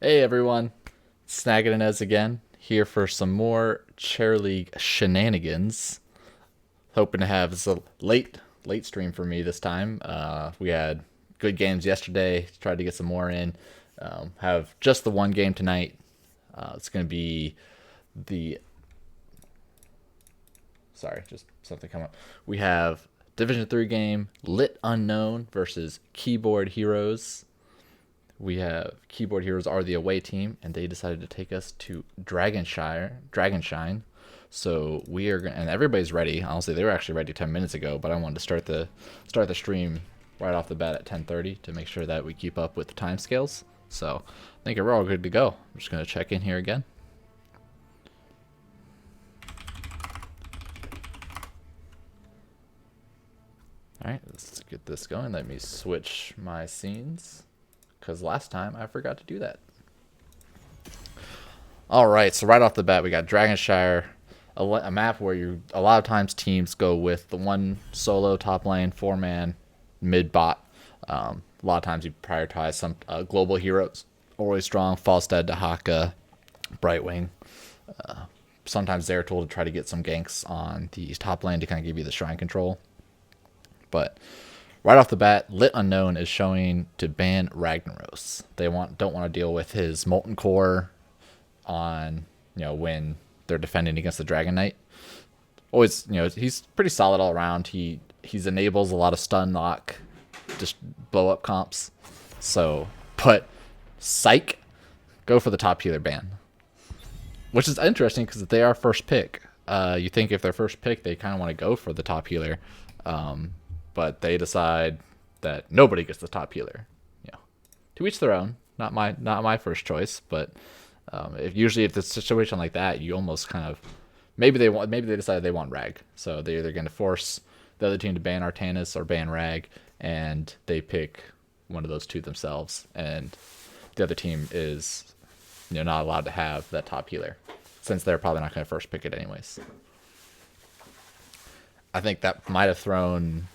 Hey everyone, Snagging Inez again, here for some more Chair League shenanigans. Hoping to have this a late stream for me this time. We had good games yesterday, tried to get some more in. Have just the one game tonight. It's going to be the. Sorry, just something come up. We have Division 3 game, LiT Unknown versus Keyboard Heroes. We have Keyboard Heroes are the away team, and they decided to take us to Dragonshine. So we are going, and everybody's ready. Honestly, they were actually ready 10 minutes ago, but I wanted to start the stream right off the bat at 10:30 to make sure that we keep up with the timescales. So I think we're all good to go. I'm just gonna check in here again. All right, let's get this going. Let me switch my scenes because last time I forgot to do that. All right, so right off the bat, we got Dragonshire, a map where a lot of times teams go with the one solo top lane, 4-man, mid bot. A lot of times you prioritize some global heroes, always strong, Falstad, Dahaka, Brightwing. Sometimes they're told to try to get some ganks on the top lane to kind of give you the shrine control. But right off the bat, LiT Unknown is showing to ban Ragnaros. They don't want to deal with his Molten Core on when they're defending against the Dragon Knight. Always, he's pretty solid all around. He's enables a lot of stun lock, just blow up comps. So, but psych, go for the top healer ban, which is interesting because if they are first pick, you think if they're first pick, they kind of want to go for the top healer, but they decide that nobody gets the top healer. To each their own. Not my first choice, but if it's a situation like that, you almost kind of maybe they decided they want Rag, so they're either going to force the other team to ban Artanis or ban Rag, and they pick one of those two themselves, and the other team is not allowed to have that top healer since they're probably not going to first pick it anyways. I think that might have thrown.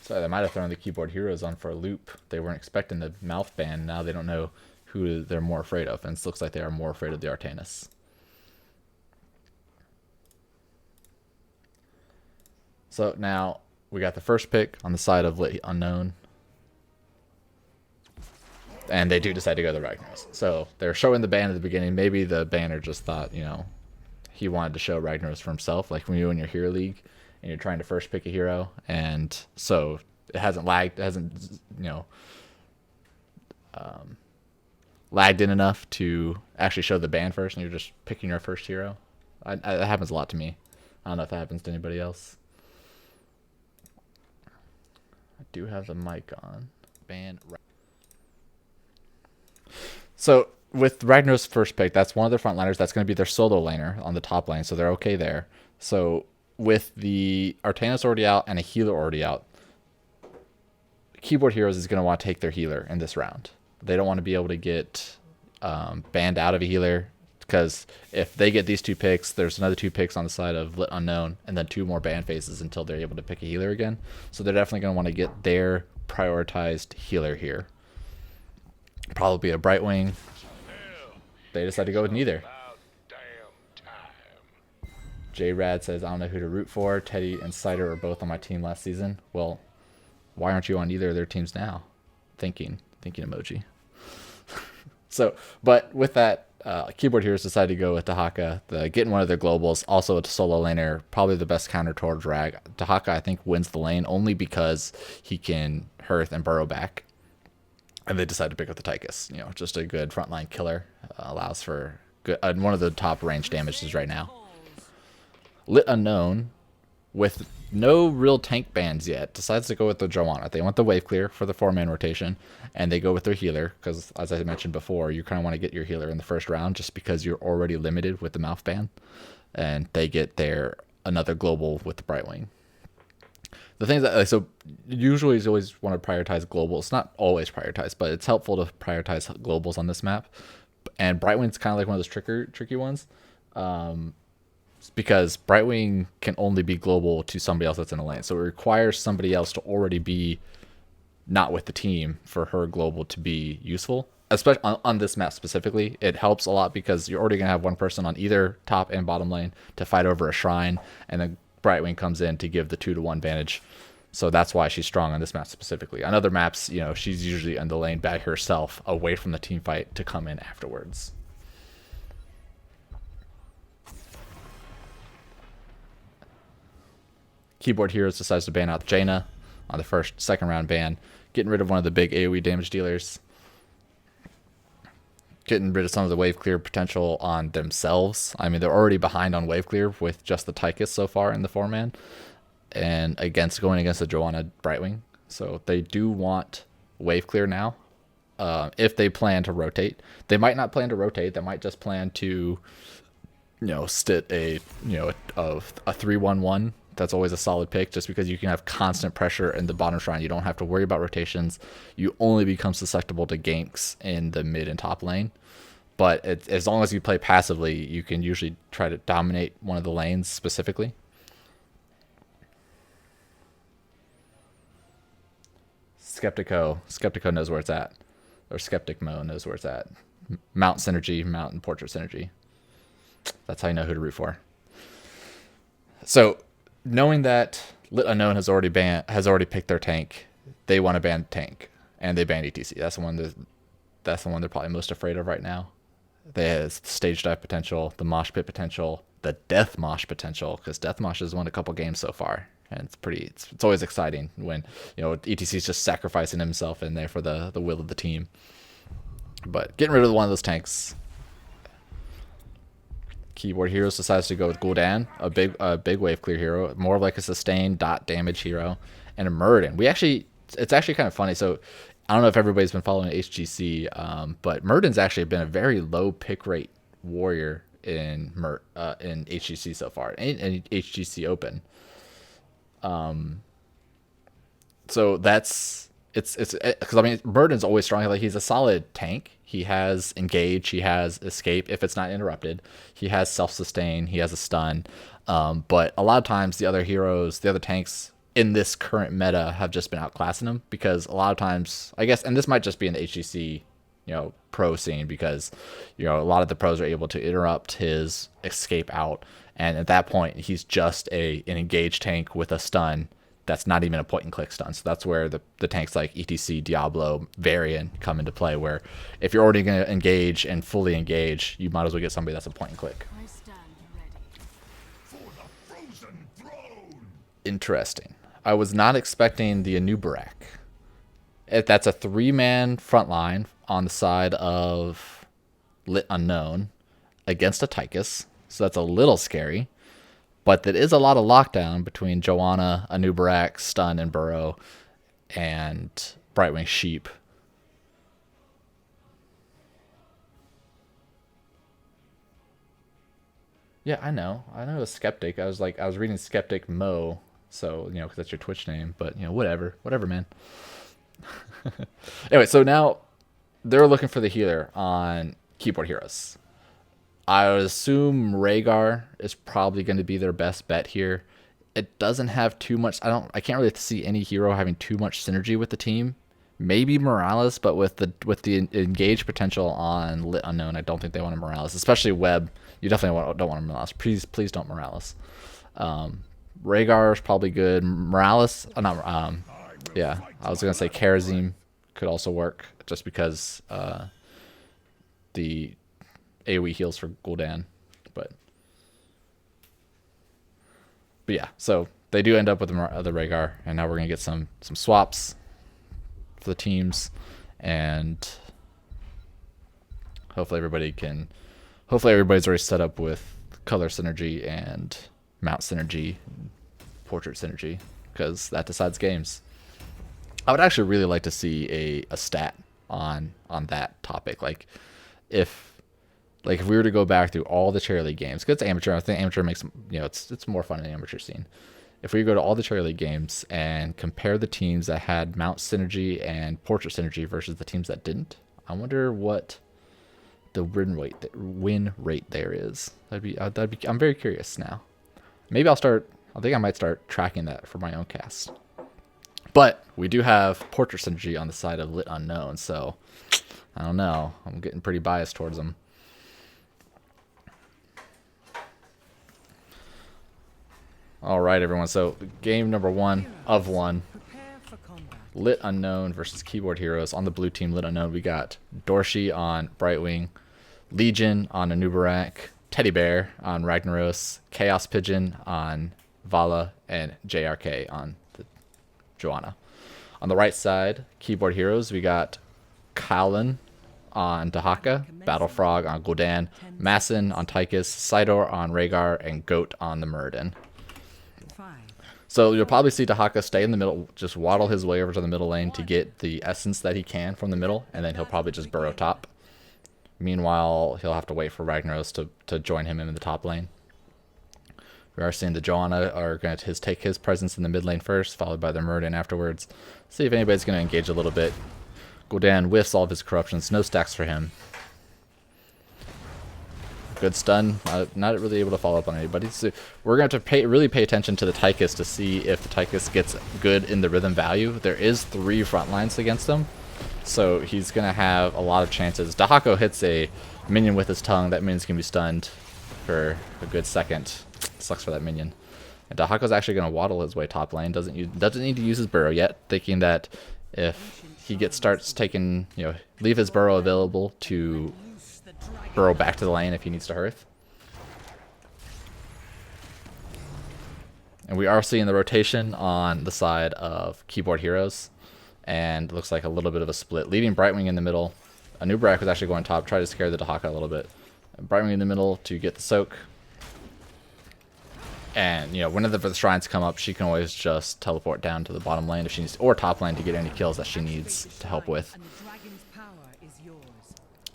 So they might have thrown the Keyboard Heroes on for a loop. They weren't expecting the mouth ban. Now they don't know who they're more afraid of, and it looks like they are more afraid of the Artanis. So now we got the first pick on the side of LiT Unknown, and they do decide to go to the Ragnaros. So they're showing the ban at the beginning. Maybe the banner just thought, he wanted to show Ragnaros for himself, like when you're in your hero league and you're trying to first pick a hero, and so it hasn't lagged, lagged in enough to actually show the ban first, and you're just picking your first hero. That happens a lot to me. I don't know if that happens to anybody else. I do have the mic on. Ban. So with Ragnar's first pick, that's one of their frontliners. That's going to be their solo laner on the top lane, so they're okay there. So with the Artanis already out and a healer already out, Keyboard Heroes is going to want to take their healer in this round. They don't want to be able to get banned out of a healer, because if they get these two picks, there's another two picks on the side of LiT Unknown, and then two more ban phases until they're able to pick a healer again. So they're definitely going to want to get their prioritized healer here. Probably a Brightwing. They decided to go with neither. J-Rad says, I don't know who to root for. Teddy and Cider are both on my team last season. Well, why aren't you on either of their teams now? Thinking emoji. So, but with that, Keyboard Heroes decided to go with Dahaka, getting one of their globals, also a solo laner, probably the best counter towards Rag. Dahaka, I think, wins the lane only because he can Hearth and burrow back. And they decided to pick up the Tychus. Just a good frontline killer. Allows for good, one of the top range damages right now. LiT Unknown, with no real tank bans yet, decides to go with the Joanna. They want the wave clear for the 4-man rotation, and they go with their healer, because as I mentioned before, you kind of want to get your healer in the first round just because you're already limited with the mouth ban, and they get their another global with the Brightwing. The things that, so usually you always want to prioritize globals. Not always prioritize, but it's helpful to prioritize globals on this map. And Brightwing's kind of like one of those tricky ones. Because Brightwing can only be global to somebody else that's in a lane. So it requires somebody else to already be not with the team for her global to be useful. Especially on this map specifically, it helps a lot because you're already going to have one person on either top and bottom lane to fight over a shrine, and then Brightwing comes in to give the 2-to-1 advantage. So that's why she's strong on this map specifically. On other maps, she's usually in the lane by herself, away from the team fight to come in afterwards. Keyboard Heroes decides to ban out Jaina on the second round ban, getting rid of one of the big AoE damage dealers. Getting rid of some of the wave clear potential on themselves. I mean, they're already behind on wave clear with just the Tychus so far in the 4-man, and going against the Joanna Brightwing. So they do want wave clear now. If they plan to rotate, they might not plan to rotate. They might just plan to, stit a 3-1-1. That's always a solid pick, just because you can have constant pressure in the bottom shrine. You don't have to worry about rotations. You only become susceptible to ganks in the mid and top lane. But as long as you play passively, you can usually try to dominate one of the lanes specifically. Skeptico knows where it's at. Or Skeptic Mo knows where it's at. Mount Synergy, Mount and Portrait Synergy. That's how you know who to root for. So, knowing that LiT Unknown has already picked their tank, they want to ban tank, and they ban ETC. That's the one they're probably most afraid of right now. They have stage dive potential, the mosh pit potential, the death mosh potential, because death mosh has won a couple games so far, and it's always exciting when ETC is just sacrificing himself in there for the will of the team. But getting rid of one of those tanks. Keyboard Heroes decides to go with Gul'dan, a big wave clear hero, more of like a sustained dot damage hero, and a Muradin. It's actually kind of funny. So I don't know if everybody's been following HGC, but Muradin's actually been a very low pick rate warrior in HGC so far, in HGC Open. So it's because Muradin's always strong. Like, he's a solid tank. He has engage, he has escape if it's not interrupted, he has self-sustain, he has a stun. But a lot of times the other tanks in this current meta have just been outclassing him, because a lot of times, I guess, and this might just be in the HGC, pro scene, because, a lot of the pros are able to interrupt his escape out. And at that point, he's just an engaged tank with a stun. That's not even a point and click stun. So that's where the tanks like ETC, Diablo, Varian come into play, where if you're already going to engage and fully engage, you might as well get somebody that's a point and click. I stand ready. For the frozen throne. Interesting. I was not expecting the Anubarak. That's a 3-man frontline on the side of LiT Unknown against a Tychus. So that's a little scary. But there is a lot of lockdown between Joanna, Anubarak, Stun, and Burrow, and Brightwing Sheep. Yeah, I know. I know a Skeptic. I was reading Skeptic Mo, so, because that's your Twitch name. But, whatever, man. Anyway, so now they're looking for the healer on Keyboard Heroes. I would assume Rhaegar is probably going to be their best bet here. It doesn't have too much. I can't really see any hero having too much synergy with the team. Maybe Morales, but with the engaged potential on LiT Unknown, I don't think they want a Morales, especially Web. You definitely don't want a Morales. Please don't Morales. Rhaegar is probably good. Morales, yeah, I was gonna say Kharazim could also work, just because the AoE heals for Gul'dan, but yeah, so they do end up with the Rhaegar, and now we're gonna get some swaps for the teams, and hopefully everybody's already set up with color synergy and mount synergy, portrait synergy, because that decides games. I would actually really like to see a stat on that topic, like if we were to go back through all the Cherry League games, because it's amateur, I think amateur makes, it's more fun in the amateur scene. If we go to all the Cherry League games and compare the teams that had Mount Synergy and Portrait Synergy versus the teams that didn't, I wonder what the win rate there is. I'm very curious now. Maybe I think I might start tracking that for my own cast. But we do have Portrait Synergy on the side of Lit Unknown, so I don't know. I'm getting pretty biased towards him. All right, everyone. So game number 1 of 1. Lit Unknown versus Keyboard Heroes. On the blue team, Lit Unknown, we got Dorshi on Brightwing, Legion on Anubarak, Teddy Bear on Ragnaros, Chaos Pigeon on Vala, and JRK on the Joanna. On the right side, Keyboard Heroes, we got Kalin on Dahaka, Battle Frog on Gul'dan, Masson on Tychus, Sidor on Rhaegar, and Goat on the Muradin. So you'll probably see Dahaka stay in the middle, just waddle his way over to the middle lane to get the essence that he can from the middle, and then he'll probably just burrow top. Meanwhile, he'll have to wait for Ragnaros to join him in the top lane. We are seeing the Joanna are going to take his presence in the mid lane first, followed by the Muradin afterwards. See if anybody's going to engage a little bit. Gul'dan whiffs all of his corruptions, no stacks for him. Good stun, not really able to follow up on anybody. So we're going to have to really pay attention to the Tychus to see if the Tychus gets good in the rhythm value. There is 3 front lines against him, so he's going to have a lot of chances. Dahako hits a minion with his tongue. That minion's going to be stunned for a good second. Sucks for that minion. And Dahako's actually going to waddle his way top lane. Doesn't need to use his burrow yet, thinking that if he starts taking, leave his burrow available to burrow back to the lane if he needs to hearth. And we are seeing the rotation on the side of Keyboard Heroes, and it looks like a little bit of a split, leaving Brightwing in the middle. Anubarak was actually going top, try to scare the Dahaka a little bit. Brightwing in the middle to get the soak. And, whenever the shrines come up, she can always just teleport down to the bottom lane if she needs, or top lane to get any kills that she needs to help with.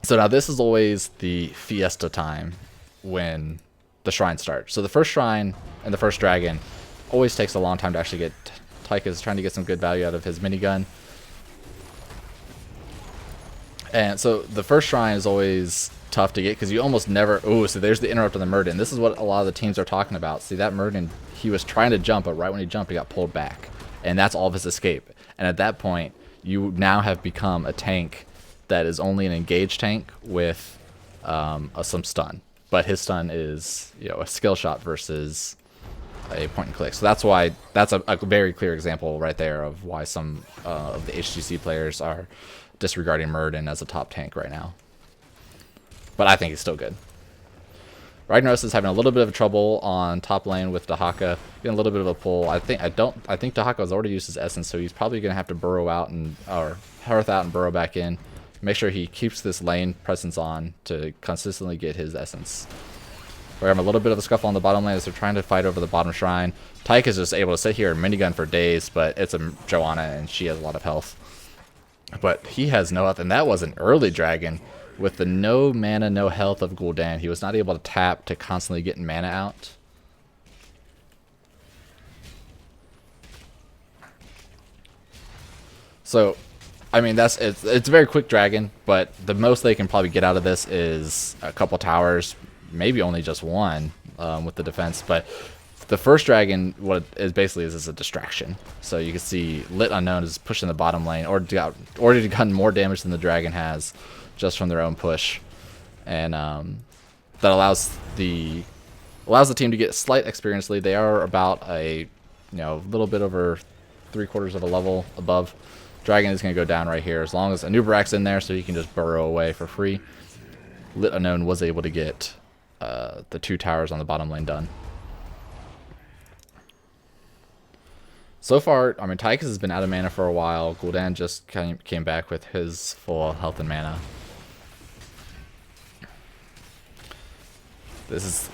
So now this is always the fiesta time when the shrine starts. So the first shrine and the first dragon always takes a long time to actually get. Tychus trying to get some good value out of his minigun. And so the first shrine is always tough to get because you almost never... Oh, so there's the interrupt on the Muradin. This is what a lot of the teams are talking about. See, that Muradin, he was trying to jump, but right when he jumped, he got pulled back. And that's all of his escape. And at that point, you now have become a tank that is only an engaged tank with some stun. But his stun is, a skill shot versus a point and click. So that's why, that's a very clear example right there of why some of the HGC players are disregarding Muradin as a top tank right now. But I think he's still good. Ragnaros is having a little bit of trouble on top lane with Dahaka, getting a little bit of a pull. I think Dahaka has already used his essence, so he's probably gonna have to burrow out or hearth out and burrow back in. Make sure he keeps this lane presence on to consistently get his essence. We're having a little bit of a scuffle on the bottom lane as they're trying to fight over the bottom shrine. Tyke is just able to sit here and minigun for days, but it's a Joanna and she has a lot of health. But he has no health, and that was an early dragon. With the no mana, no health of Gul'dan, he was not able to tap to constantly get mana out. So, I mean, it's a very quick dragon, but the most they can probably get out of this is a couple towers, maybe only just one with the defense. But the first dragon, what it basically is a distraction. So you can see Lit Unknown is pushing the bottom lane, or already gotten more damage than the dragon has just from their own push, and that allows the team to get slight experience lead. They are about a little bit over 3/4 of a level above. Dragon is going to go down right here as long as Anubarak's in there, so he can just burrow away for free. Lit Unknown was able to get the 2 towers on the bottom lane done. So far, I mean, Tychus has been out of mana for a while. Gul'dan just came back with his full health and mana. This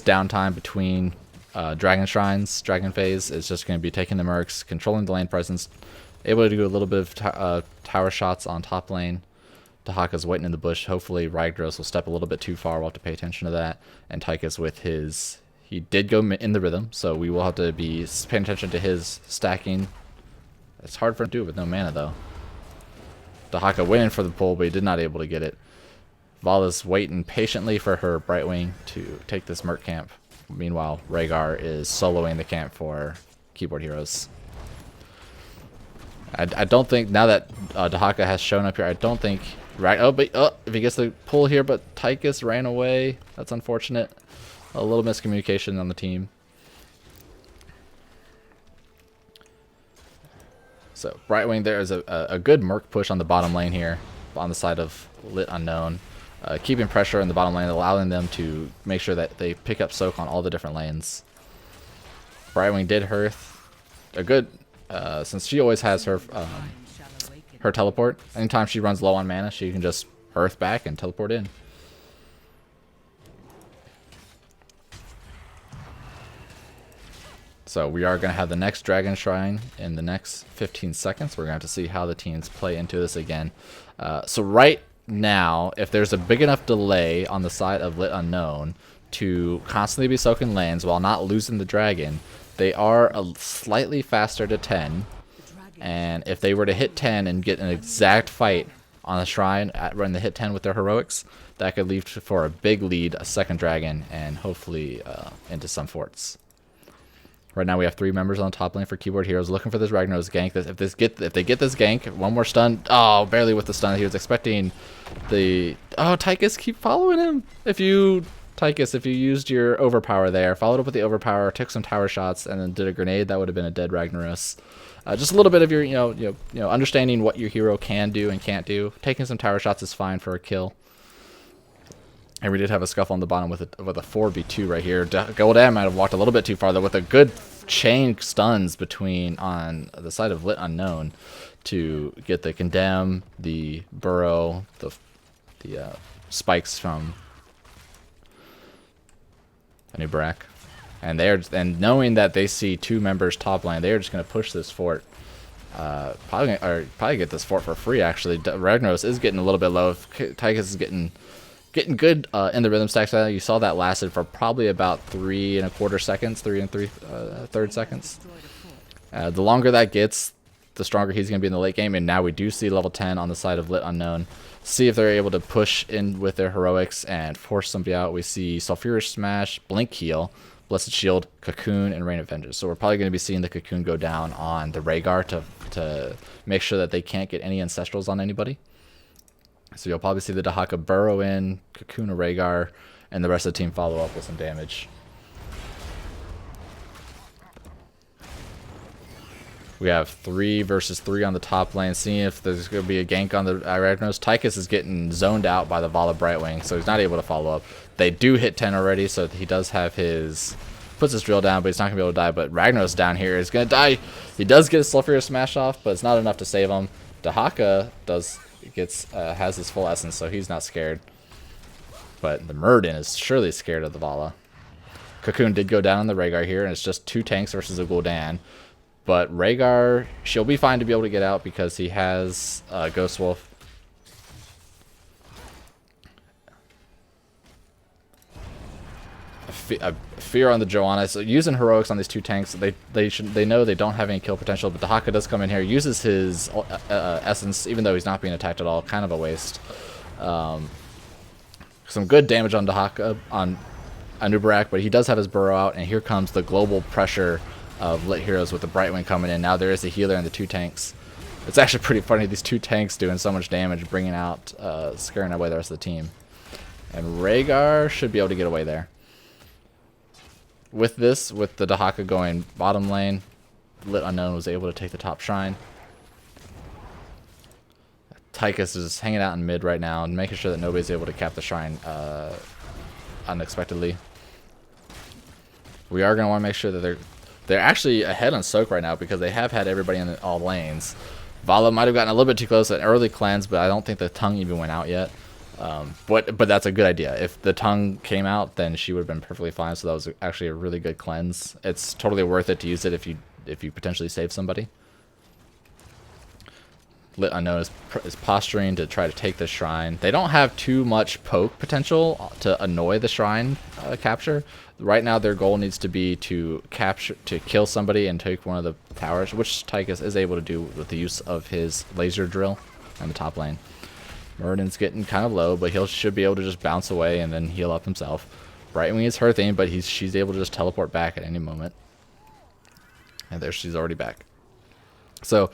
downtime between Dragon Shrines, Dragon Phase, is just going to be taking the Mercs, controlling the lane presence, able to do a little bit of tower shots on top lane. Dahaka's waiting in the bush. Hopefully Ragnaros will step a little bit too far. We'll have to pay attention to that. And Tychus with his... He did go in the rhythm, so we will have to be paying attention to his stacking. It's hard for him to do it with no mana, though. Dahaka went in for the pull, but he did not able to get it. Vala's waiting patiently for her Brightwing to take this Merc camp. Meanwhile, Rhaegar is soloing the camp for Keyboard Heroes. I don't think, now that Dahaka has shown up here, I don't think... Right, if he gets the pull here, but Tychus ran away. That's unfortunate. A little miscommunication on the team. So Brightwing, there is a good Merc push on the bottom lane here, on the side of Lit Unknown. Keeping pressure in the bottom lane, allowing them to make sure that they pick up soak on all the different lanes. Brightwing did Hearth. A good, since she always has her teleport. Anytime she runs low on mana, she can just Hearth back and teleport in. So we are going to have the next Dragon Shrine in the next 15 seconds. We're going to have to see how the teams play into this again. So right now, if there's a big enough delay on the side of Lit Unknown to constantly be soaking lanes while not losing the dragon, they are slightly faster to 10. And if they were to hit 10 and get an exact fight on the shrine when they hit 10 with their heroics, that could lead for a big lead, a second dragon, and hopefully into some forts. Right now we have 3 members on the top lane for Keyboard Heroes looking for this Ragnaros gank. If they get this gank, one more stun. Oh, barely with the stun. He was expecting the... Oh, Tychus, keep following him. Tychus, if you used your overpower there, followed up with the overpower, took some tower shots, and then did a grenade, that would have been a dead Ragnaros. Just a little bit of your, understanding what your hero can do and can't do. Taking some tower shots is fine for a kill. And we did have a scuffle on the bottom with a 4v2 right here. Goldan might have walked a little bit too far though, with a good chain stuns between on the side of Lit Unknown to get the Condemn, the Burrow, the spikes from Anub'arak. And knowing that they see 2 members top lane, they are just going to push this fort. Probably get this fort for free actually. Ragnaros is getting a little bit low. Tychus is getting good in the rhythm stacks. You saw that lasted for probably about 3 1/4 seconds, 3 3/3 seconds. The longer that gets, the stronger he's going to be in the late game. And now we do see level 10 on the side of Lit Unknown. See if they're able to push in with their heroics and force somebody out. We see Sulfurious Smash, Blink Heal, Blessed Shield, Cocoon, and Rain of Vengeance. So we're probably going to be seeing the Cocoon go down on the Rhaegar to make sure that they can't get any Ancestrals on anybody. So you'll probably see the Dahaka burrow in, Cocoon or Rhaegar, and the rest of the team follow up with some damage. We have 3 versus 3 on the top lane, seeing if there's going to be a gank on the Ragnaros. Tychus is getting zoned out by the Vala Brightwing, so he's not able to follow up. They do hit 10 already, so he does have his... puts his drill down, but he's not going to be able to die. But Ragnaros down here is going to die. He does get his Sulfurious Smash off, but it's not enough to save him. Dahaka has his full essence, so he's not scared. But the Murden is surely scared of the Vala. Cocoon did go down on the Rhaegar here, and it's just 2 tanks versus a Gul'dan. But Rhaegar, she'll be fine to be able to get out because he has Ghost Wolf. Fear on the Joanna. So using heroics on these 2 tanks, they know they don't have any kill potential. But Dahaka does come in here, uses his essence, even though he's not being attacked at all. Kind of a waste. Some good damage on Dahaka on Anub'arak, but he does have his burrow out, and here comes the global pressure of Lit Heroes with the Brightwing coming in. Now there is a healer and the 2 tanks. It's actually pretty funny, these 2 tanks doing so much damage, bringing out, scaring away the rest of the team. And Rhaegar should be able to get away there. With the Dahaka going bottom lane, Lit Unknown was able to take the top shrine. Tychus is hanging out in mid right now and making sure that nobody's able to cap the shrine unexpectedly. We are going to want to make sure that they're actually ahead on soak right now because they have had everybody in all lanes. Vala might have gotten a little bit too close at early cleanse, but I don't think the tongue even went out yet. But that's a good idea. If the tongue came out, then she would have been perfectly fine. So that was actually a really good cleanse. It's totally worth it to use it if you potentially save somebody. Lit Unknown is posturing to try to take the shrine. They don't have too much poke potential to annoy the shrine capture. Right now their goal needs to be to kill somebody and take one of the towers, which Tychus is able to do with the use of his laser drill on the top lane. Murden's getting kind of low, but he should be able to just bounce away and then heal up himself. Brightwing is hurting, but she's able to just teleport back at any moment. And there she's already back. So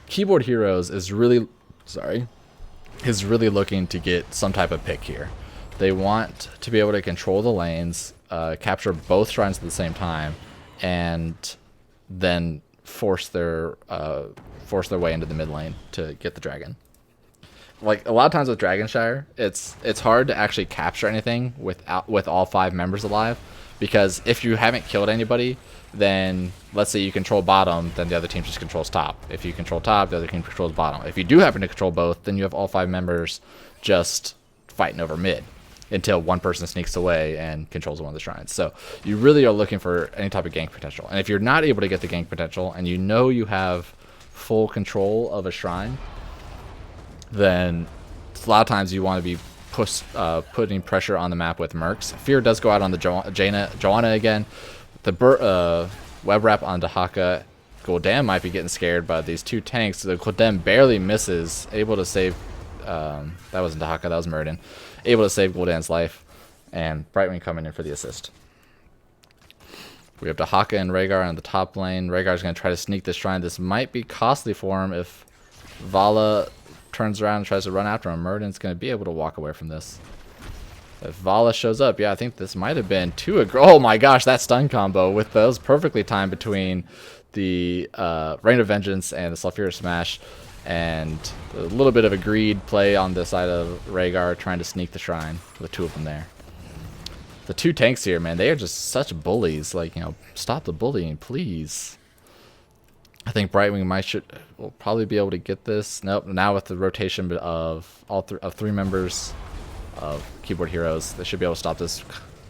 Keyboard Heroes is really, sorry, is really looking to get some type of pick here. They want to be able to control the lanes, capture both shrines at the same time, and then force their way into the mid lane to get the dragon. Like a lot of times with Dragonshire, it's hard to actually capture anything with all 5 members alive, because if you haven't killed anybody, then let's say you control bottom, then the other team just controls top. If you control top, the other team controls bottom. If you do happen to control both, then you have all 5 members just fighting over mid until one person sneaks away and controls one of the shrines. So you really are looking for any type of gank potential. And if you're not able to get the gank potential and you know you have full control of a shrine, then a lot of times you want to be putting pressure on the map with mercs. Fear does go out on the Joanna again. The web wrap on Dahaka. Gul'dan might be getting scared by these 2 tanks. The Gul'dan barely misses, able to save. That wasn't Dahaka, that was Muradin. Able to save Gul'dan's life, and Brightwing coming in for the assist. We have Dahaka and Rhaegar on the top lane. Rhaegar's going to try to sneak this shrine. This might be costly for him if Vala turns around and tries to run after him. Muradin's going to be able to walk away from this. If Vala shows up, yeah, I think this might have been too aggressive. Oh my gosh, that stun combo with those perfectly timed between the Rain of Vengeance and the Sulfurious Smash, and a little bit of a greed play on the side of Rhaegar trying to sneak the shrine. The 2 of them there. The 2 tanks here, man, they are just such bullies. Like, you know, stop the bullying, please. I think Brightwing will probably be able to get this. Nope. Now with the rotation of all 3 members of Keyboard Heroes, they should be able to stop this.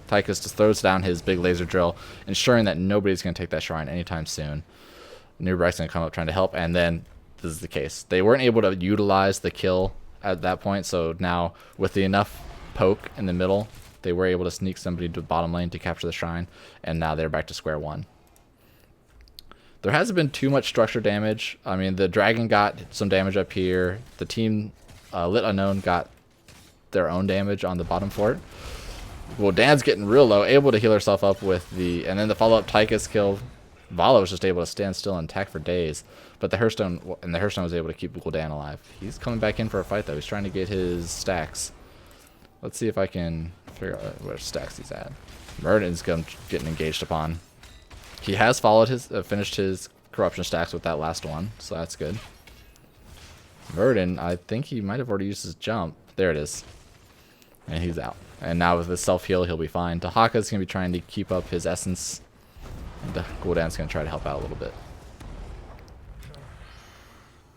Tychus just throws down his big laser drill, ensuring that nobody's going to take that shrine anytime soon. New Brecht's going to come up trying to help, and then this is the case. They weren't able to utilize the kill at that point, so now with the enough poke in the middle, they were able to sneak somebody to the bottom lane to capture the shrine, and now they're back to square one. There hasn't been too much structure damage. I mean, the dragon got some damage up here. The team, LiT Unknown, got their own damage on the bottom fort. Well, Dan's getting real low, able to heal herself up with the... And then the follow-up Tychus kill. Vala was just able to stand still and attack for days. But the Hearthstone was able to keep Gul'dan alive. He's coming back in for a fight, though. He's trying to get his stacks. Let's see if I can figure out where stacks he's at. Muradin's getting engaged upon. He has finished his corruption stacks with that last one, so that's good. Muradin, I think he might have already used his jump. There it is. And he's out. And now with his self-heal, he'll be fine. Dahaka's going to be trying to keep up his essence. And Gul'dan's going to try to help out a little bit.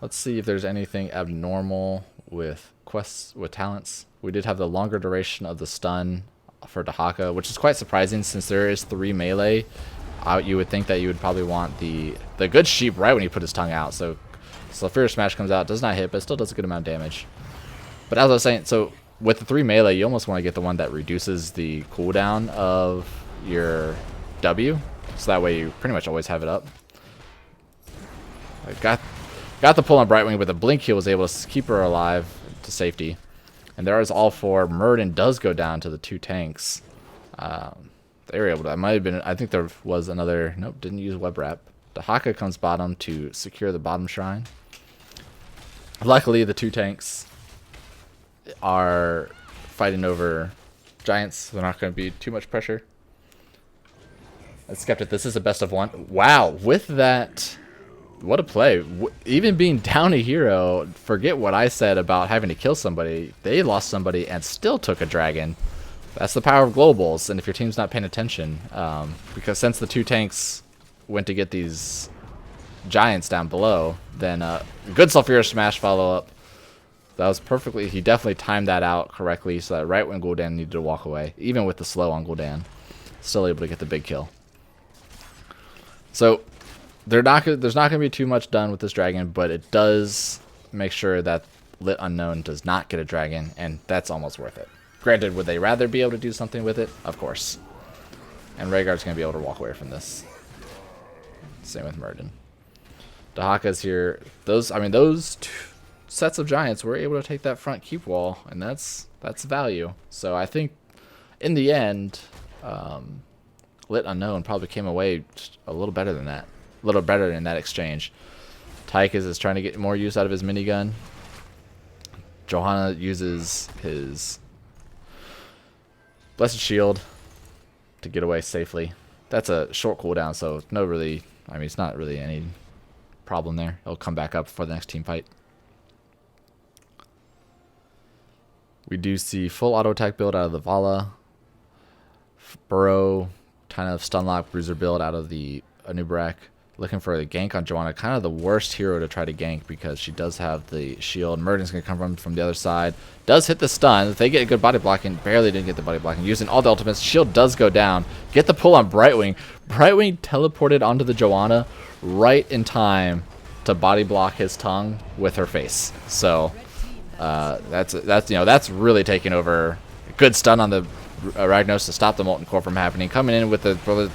Let's see if there's anything abnormal with quests, with talents. We did have the longer duration of the stun for Dahaka, which is quite surprising since there is 3 melee. You would think that you would probably want the good sheep right when he put his tongue out. So Sulfurious Smash comes out, does not hit, but still does a good amount of damage. But as I was saying, so with the 3 melee, you almost want to get the one that reduces the cooldown of your W. So that way you pretty much always have it up. I got the pull on Brightwing, but the blink heal was able to keep her alive to safety. And there is all 4. Muradin does go down to the 2 tanks. They were able to. That might have been. I think there was another. Nope, didn't use web wrap. Dahaka comes bottom to secure the bottom shrine. Luckily, the 2 tanks are fighting over giants. So they're not going to be too much pressure. Skeptic, this is a best of 1. Wow, with that, what a play. Even being down a hero, forget what I said about having to kill somebody. They lost somebody and still took a dragon. That's the power of globals, and if your team's not paying attention, because since the 2 tanks went to get these giants down below, then good Sulfurious Smash follow-up. That was perfectly... He definitely timed that out correctly, so that right when Gul'dan needed to walk away, even with the slow on Gul'dan, still able to get the big kill. So there's not going to be too much done with this dragon, but it does make sure that LiT Unknown does not get a dragon, and that's almost worth it. Granted, would they rather be able to do something with it? Of course. And Rhaegar's going to be able to walk away from this. Same with Muradin. Dahaka's here. Those 2 sets of giants were able to take that front keep wall, and that's value. So I think, in the end, LiT Unknown probably came away a little better than that. A little better in that exchange. Tychus is trying to get more use out of his minigun. Johanna uses his Blessed Shield to get away safely. That's a short cooldown, so no really, I mean, it's not really any problem there. It'll come back up for the next team fight. We do see full auto attack build out of the Vala. Burrow, kind of stunlock bruiser build out of the Anubarak. Looking for the gank on Joanna. Kind of the worst hero to try to gank because she does have the shield. Murden's going to come from the other side. Does hit the stun. If they get a good body blocking, barely didn't get the body blocking. Using all the ultimates. Shield does go down. Get the pull on Brightwing. Brightwing teleported onto the Joanna right in time to body block his tongue with her face. So that's really taking over. Good stun on the Ragnos to stop the Molten Core from happening. Coming in with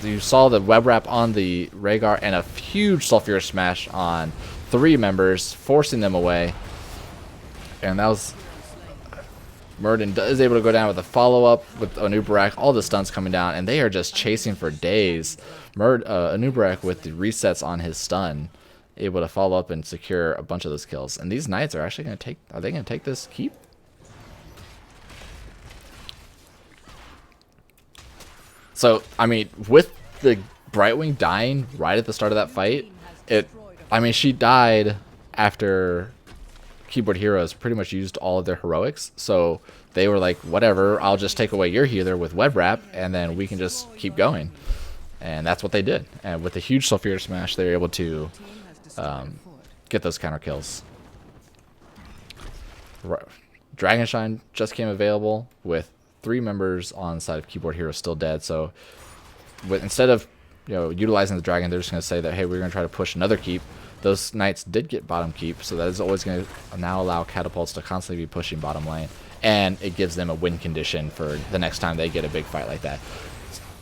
you saw the web wrap on the Rhaegar and a huge Sulfurious Smash on 3 members, forcing them away. And that was Murden is able to go down with a follow-up with Anubarak. All the stuns coming down, and they are just chasing for days. Anubarak with the resets on his stun, able to follow up and secure a bunch of those kills. And these knights are actually going to take. Are they going to take this keep? So, I mean, with the Brightwing dying right at the start of that fight, she died after Keyboard Heroes pretty much used all of their heroics. So they were like, whatever, I'll just take away your healer with Web Wrap, and then we can just keep going. And that's what they did. And with a huge Sulfurious Smash, they were able to get those counter kills. Dragonshine just came available with 3 members on the side of Keyboard Hero still dead. So instead of utilizing the dragon, they're just going to say that, hey, we're going to try to push another keep. Those knights did get bottom keep, so that is always going to now allow catapults to constantly be pushing bottom lane, and it gives them a win condition for the next time they get a big fight like that.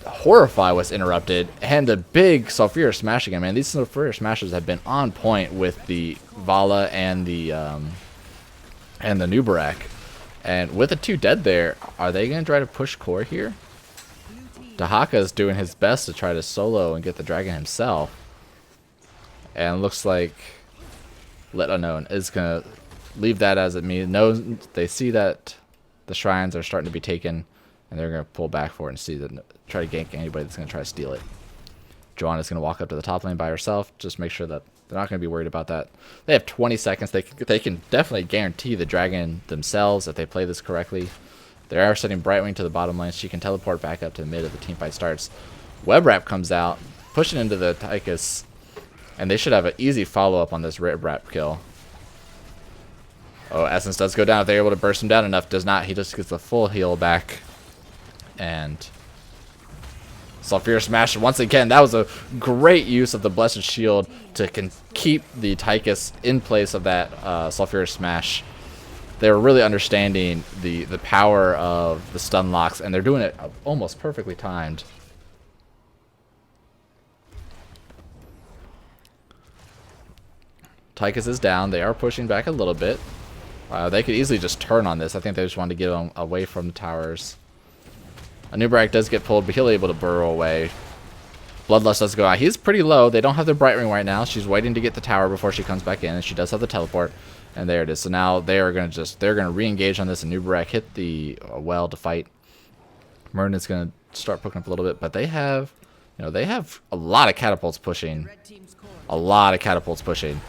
Horrify was interrupted, and a big Sulfurious Smash again. Man, these Sulfurious Smashes have been on point with the Vala and the Nubarak. And with the 2 dead there, are they going to try to push core here? Dahaka is doing his best to try to solo and get the dragon himself. And looks like LiT Unknown is going to leave that as it means. They see that the shrines are starting to be taken, and they're going to pull back for it and see that try to gank anybody that's going to try to steal it. Joanna's going to walk up to the top lane by herself. Just make sure that they're not going to be worried about that. They have 20 seconds. They can definitely guarantee the dragon themselves if they play this correctly. They are setting Brightwing to the bottom lane. She can teleport back up to the mid if the team fight starts. Web Wrap comes out, pushing into the Tychus, and they should have an easy follow-up on this Web Wrap kill. Oh, Essence does go down. If they're able to burst him down enough, does not. He just gets the full heal back. And Sulfurious Smash, once again, that was a great use of the Blessed Shield to keep the Tychus in place of that Sulfurious Smash. They were really understanding the power of the stun locks, and they're doing it almost perfectly timed. Tychus is down. They are pushing back a little bit. They could easily just turn on this. I think they just wanted to get them away from the towers. Anubarak does get pulled, but he'll be able to burrow away. Bloodlust does go out. He's pretty low. They don't have their Bright Ring right now. She's waiting to get the tower before she comes back in, and she does have the teleport. And there it is. So now they're gonna re-engage on this. Anubarak hit the well to fight. Murden is gonna start poking up a little bit, but they have a lot of catapults pushing. A lot of catapults pushing.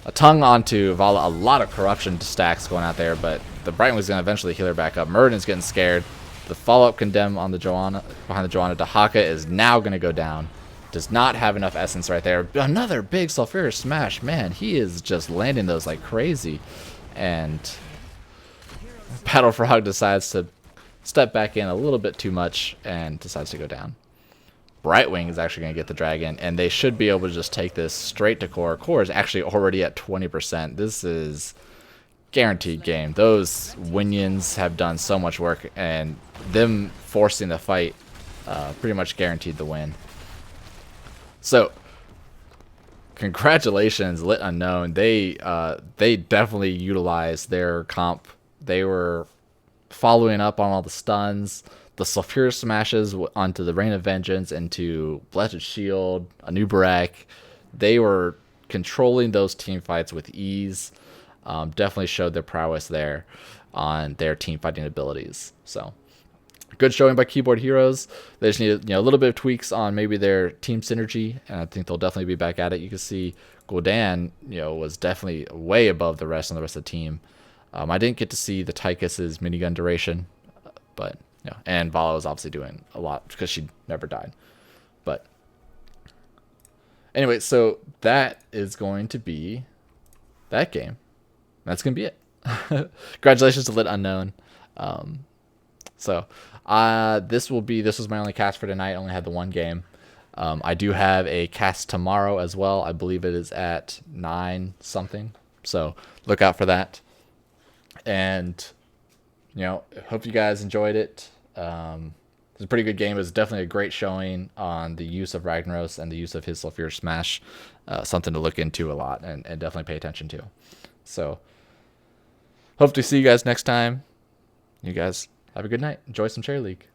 A tongue onto Vala, a lot of corruption stacks going out there, but the Bright Wing's gonna eventually heal her back up. Murden's getting scared. The follow-up condemn on the Joanna, behind the Joanna. Dahaka is now going to go down. Does not have enough essence right there. Another big Sulfurious Smash. Man, he is just landing those like crazy. And Battle Frog decides to step back in a little bit too much and decides to go down. Brightwing is actually going to get the dragon, and they should be able to just take this straight to core. Core is actually already at 20%. This is guaranteed game. Those Winions have done so much work, and them forcing the fight pretty much guaranteed the win. So congratulations, LiT Unknown. They definitely utilized their comp. They were following up on all the stuns, the Sulfurious Smashes onto the Rain of Vengeance, into Blessed Shield, Anubarak. They were controlling those team fights with ease. Definitely showed their prowess there on their team fighting abilities. So good showing by Keyboard Heroes. They just need a little bit of tweaks on maybe their team synergy, and I think they'll definitely be back at it. You can see Gul'dan, was definitely way above the rest of the team. I didn't get to see the Tychus's minigun duration, but and Vala was obviously doing a lot because she never died. But anyway, so that is going to be that game. That's gonna be it. Congratulations to LiT Unknown. So this was my only cast for tonight. I only had the one game. I do have a cast tomorrow as well. I believe it is at 9 something. So look out for that. And hope you guys enjoyed it. It's a pretty good game. It was definitely a great showing on the use of Ragnaros and the use of his Sulfur Smash. Something to look into a lot and definitely pay attention to. So hope to see you guys next time. You guys have a good night. Enjoy some Cherry League.